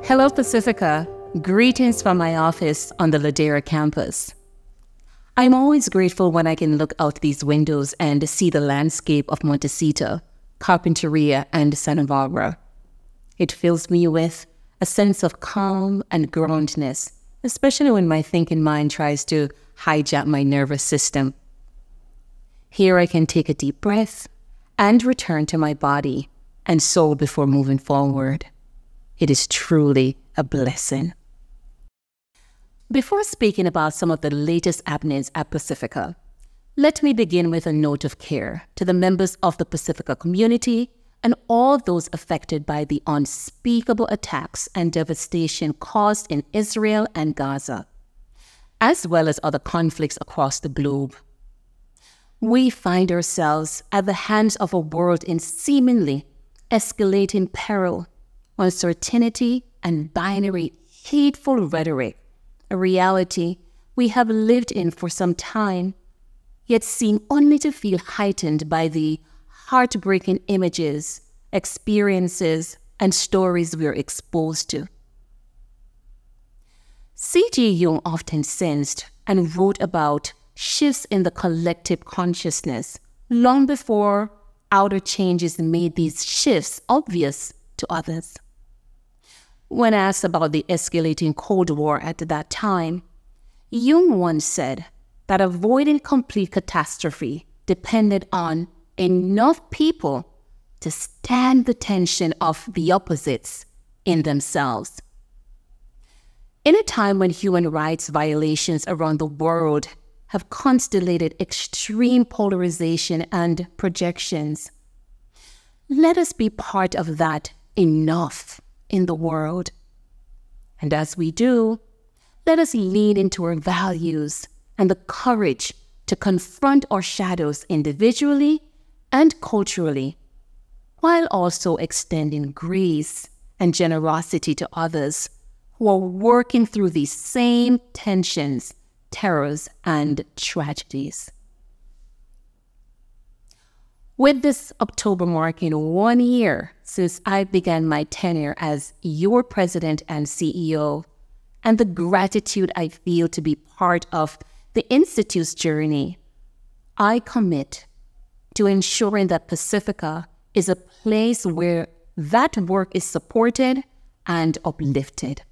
Hello, Pacifica. Greetings from my office on the Ladera campus. I'm always grateful when I can look out these windows and see the landscape of Montecito, Carpinteria, and Santa Barbara. It fills me with a sense of calm and groundedness, especially when my thinking mind tries to hijack my nervous system. Here I can take a deep breath and return to my body and soul before moving forward. It is truly a blessing. Before speaking about some of the latest happenings at Pacifica, let me begin with a note of care to the members of the Pacifica community and all those affected by the unspeakable attacks and devastation caused in Israel and Gaza, as well as other conflicts across the globe. We find ourselves at the hands of a world in seemingly escalating peril, uncertainty, and binary, hateful rhetoric, a reality we have lived in for some time, yet seem only to feel heightened by the heartbreaking images, experiences, and stories we are exposed to. C.G. Jung often sensed and wrote about shifts in the collective consciousness long before outer changes made these shifts obvious to others. When asked about the escalating Cold War at that time, Jung once said that avoiding complete catastrophe depended on enough people to stand the tension of the opposites in themselves. In a time when human rights violations around the world have constellated extreme polarization and projections, let us be part of that enough in the world. And as we do, let us lean into our values and the courage to confront our shadows individually and culturally, while also extending grace and generosity to others who are working through these same tensions, terrors, and tragedies. With this October marking 1 year since I began my tenure as your president and CEO, and the gratitude I feel to be part of the Institute's journey, I commit to ensuring that Pacifica is a place where that work is supported and uplifted,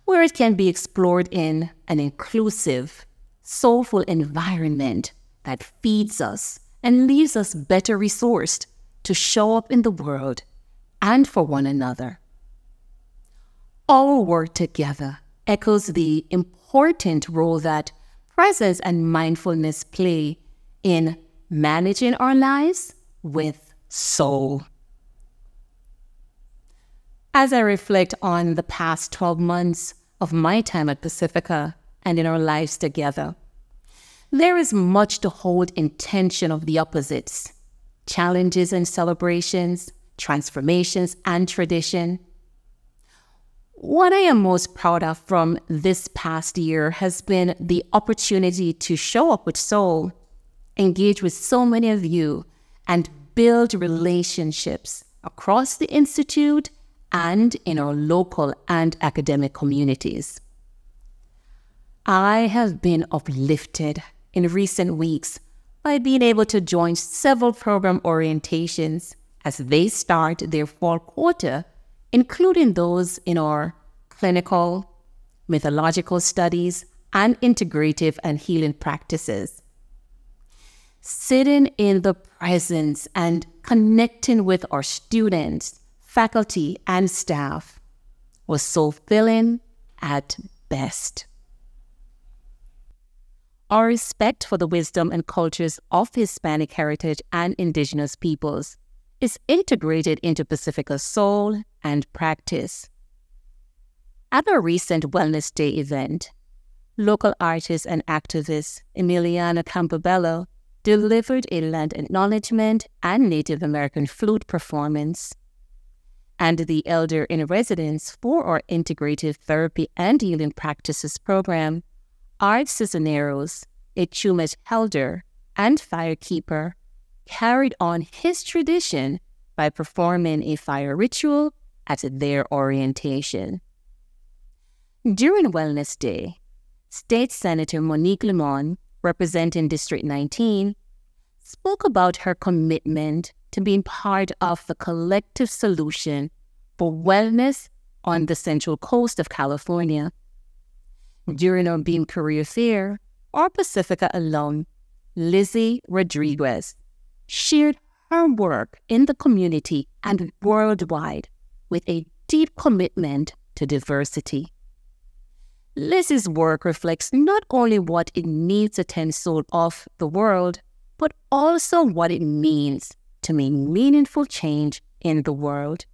where it can be explored in an inclusive, soulful environment that feeds us and leaves us better resourced to show up in the world and for one another. Our work together echoes the important role that presence and mindfulness play in managing our lives with soul. As I reflect on the past 12 months of my time at Pacifica and in our lives together, there is much to hold in tension of the opposites, challenges and celebrations, transformations and tradition. What I am most proud of from this past year has been the opportunity to show up with soul, engage with so many of you, and build relationships across the Institute and in our local and academic communities. I have been uplifted in recent weeks by being able to join several program orientations as they start their fall quarter, including those in our clinical, mythological studies, and integrative and healing practices. Sitting in the presence and connecting with our students, faculty, and staff was fulfilling at best. Our respect for the wisdom and cultures of Hispanic heritage and indigenous peoples is integrated into Pacifica's soul and practice. At our recent Wellness Day event, local artist and activist Emiliana Campobello delivered a land acknowledgement and Native American flute performance. And the elder in residence for our integrative therapy and healing practices program, Art Cisneros, a Chumash elder and firekeeper, carried on his tradition by performing a fire ritual at their orientation. During Wellness Day, State Senator Monique Lemon, representing District 19, spoke about her commitment to being part of the collective solution for wellness on the Central Coast of California. During our Beam Career Fair, our Pacifica alum, Lizzie Rodriguez, shared her work in the community and worldwide with a deep commitment to diversity. Lizzie's work reflects not only what it means to tend soul of the world, but also what it means to make meaningful change in the world.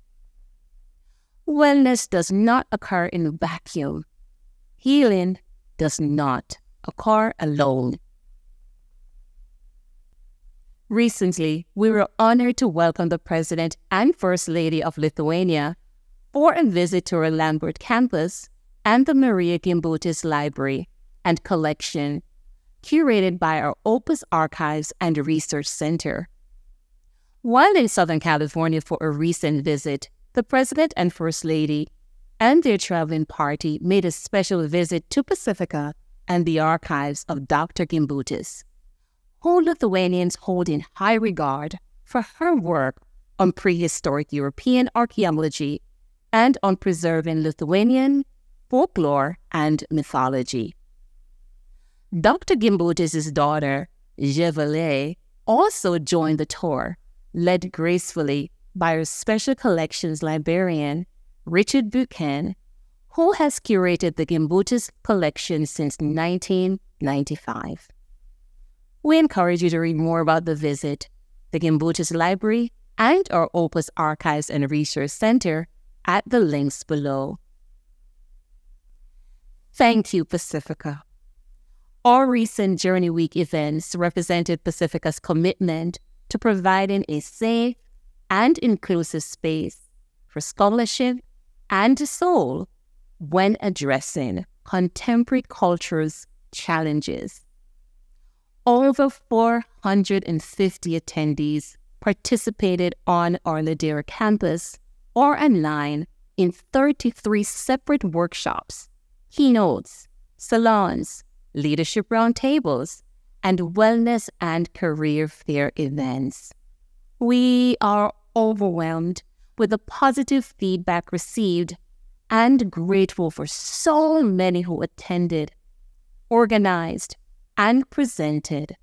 Wellness does not occur in a vacuum. Healing does not occur alone. Recently, we were honored to welcome the President and First Lady of Lithuania for a visit to our Lambert campus and the Maria Gimbutas Library and Collection, curated by our Opus Archives and Research Center. While in Southern California for a recent visit, the President and First Lady and their traveling party made a special visit to Pacifica and the archives of Dr. Gimbutas, who Lithuanians hold in high regard for her work on prehistoric European archaeology and on preserving Lithuanian folklore and mythology. Dr. Gimbutas' daughter, Jevele, also joined the tour, led gracefully by her Special Collections librarian, Richard Buchan, who has curated the Gimbutas collection since 1995. We encourage you to read more about the visit, the Gimbutas Library, and our Opus Archives and Research Center at the links below. Thank you, Pacifica. Our recent Journey Week events represented Pacifica's commitment to providing a safe and inclusive space for scholarship and soul when addressing contemporary culture's challenges. Over 450 attendees participated on our Ladera campus or online in 33 separate workshops, keynotes, salons, leadership roundtables, and wellness and career fair events. We are overwhelmed with the positive feedback received and grateful for so many who attended, organized, and presented.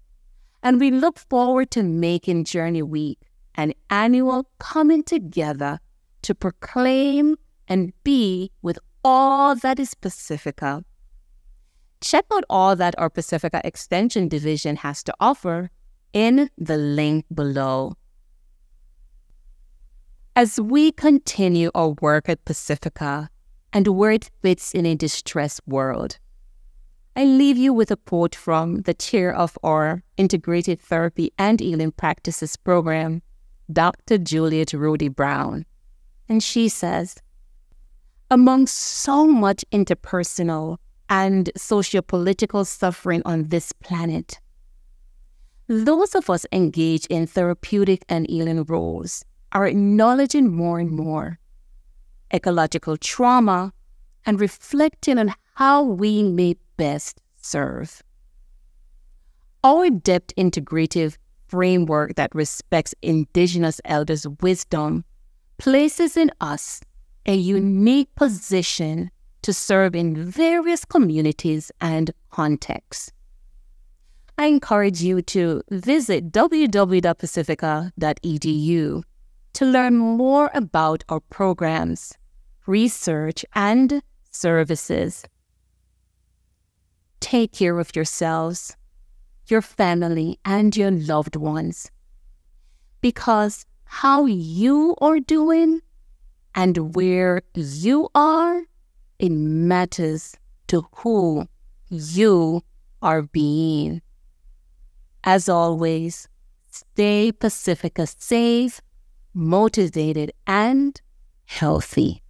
And we look forward to making Journey Week an annual coming together to proclaim and be with all that is Pacifica. Check out all that our Pacifica Extension Division has to offer in the link below. As we continue our work at Pacifica and where it fits in a distressed world, I leave you with a quote from the chair of our Integrated Therapy and Healing Practices program, Dr. Juliet Rody Brown. And she says, among so much interpersonal and sociopolitical suffering on this planet, those of us engaged in therapeutic and healing roles are acknowledging more and more ecological trauma and reflecting on how we may best serve. Our depth integrative framework that respects Indigenous elders' wisdom places in us a unique position to serve in various communities and contexts. I encourage you to visit www.pacifica.edu to learn more about our programs, research, and services. Take care of yourselves, your family, and your loved ones, because how you are doing and where you are, it matters to who you are being. As always, stay Pacifica safe, motivated, and healthy.